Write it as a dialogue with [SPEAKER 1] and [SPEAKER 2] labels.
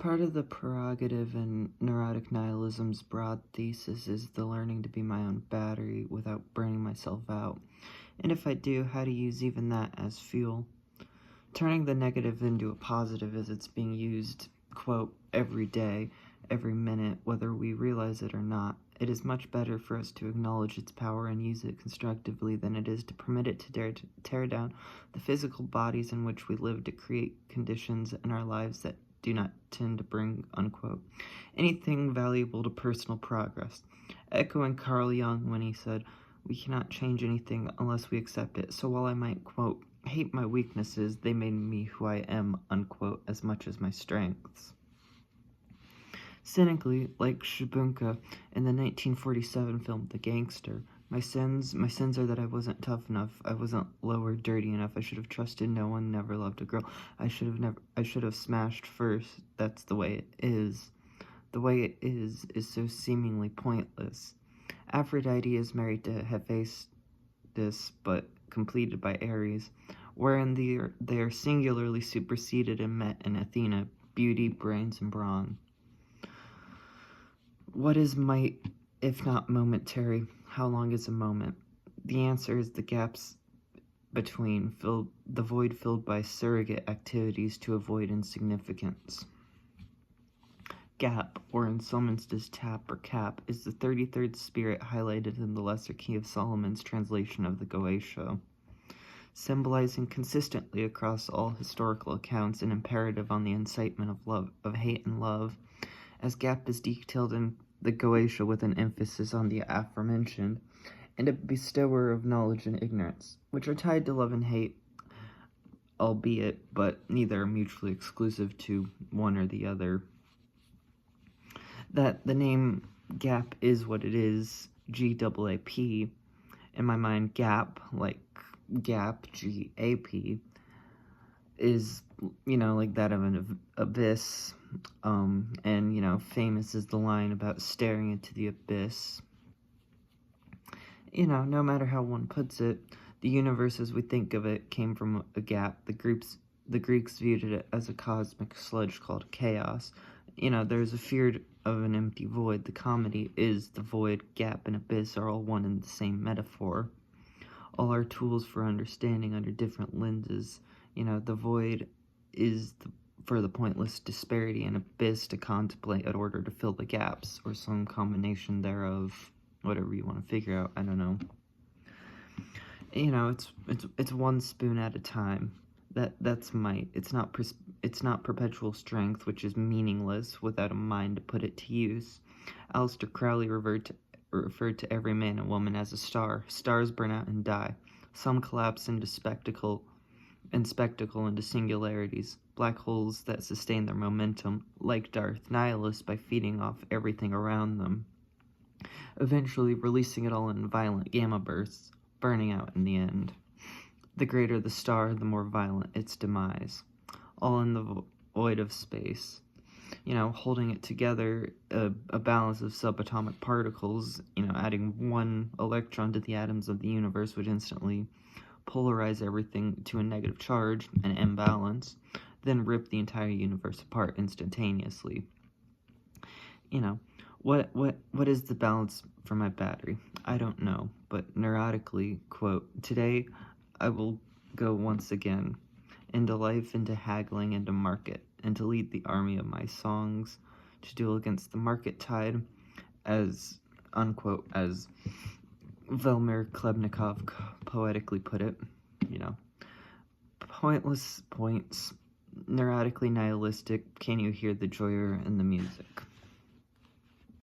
[SPEAKER 1] Part of the prerogative in Neurotic Nihilism's broad thesis is the learning to be my own battery without burning myself out, and if I do, how to use even that as fuel. Turning the negative into a positive as it's being used, quote, every day, every minute, whether we realize it or not. It is much better for us to acknowledge its power and use it constructively than it is to permit it to dare to tear down the physical bodies in which we live to create conditions in our lives that do not tend to bring, unquote, anything valuable to personal progress. Echoing Carl Jung when he said, we cannot change anything unless we accept it, so while I might, quote, hate my weaknesses, they made me who I am, unquote, as much as my strengths. Cynically, like Shabunka in the 1947 film The Gangster, my sins are that I wasn't tough enough, I wasn't low or dirty enough, I should have trusted no one, never loved a girl, I should have smashed first, that's the way it is. The way it is so seemingly pointless. Aphrodite is married to Hephaestus, but completed by Ares, wherein they are singularly superseded and met in Athena, beauty, brains, and brawn. What is might, if not momentary? How long is a moment? The answer is the gaps between, the void filled by surrogate activities to avoid insignificance. Gaap, or in Solmon's tap or Caap, is the 33rd spirit highlighted in the lesser key of Solomon's translation of the Goetia, symbolizing consistently across all historical accounts an imperative on the incitement of hate and love, as Gaap is detailed in the Goetia with an emphasis on the aforementioned, and a bestower of knowledge and ignorance, which are tied to love and hate, albeit, but neither are mutually exclusive to one or the other. That the name Gaap is what it is, G-A-A-P, in my mind, Gaap, like Gaap, G-A-P, is, like that of an abyss, and, famous is the line about staring into the abyss. No matter how one puts it, the universe as we think of it came from a gap. The Greeks viewed it as a cosmic sludge called chaos. There's a fear of an empty void. The comedy is the void, gap, and abyss are all one and the same metaphor. All our tools for understanding under different lenses. The void is for the pointless disparity, and abyss to contemplate in order to fill the gaps, or some combination thereof, whatever you want to figure out, I don't know. It's one spoon at a time. That's might. It's not perpetual strength, which is meaningless without a mind to put it to use. Aleister Crowley referred to every man and woman as a star. Stars burn out and die. Some collapse into spectacle into singularities, black holes that sustain their momentum, like Darth Nihilus, by feeding off everything around them, eventually releasing it all in violent gamma bursts, burning out in the end. The greater the star, the more violent its demise. All in the void of space. Holding it together, a balance of subatomic particles, adding one electron to the atoms of the universe would instantly polarize everything to a negative charge, an imbalance, then rip the entire universe apart instantaneously. What is the balance for my battery? I don't know, but neurotically, quote, today I will go once again into life, into haggling, into market, and to lead the army of my songs, to duel against the market tide, as, unquote, as Velmir Klebnikov poetically put it, Pointless points, neurotically nihilistic, can you hear the joy in the music?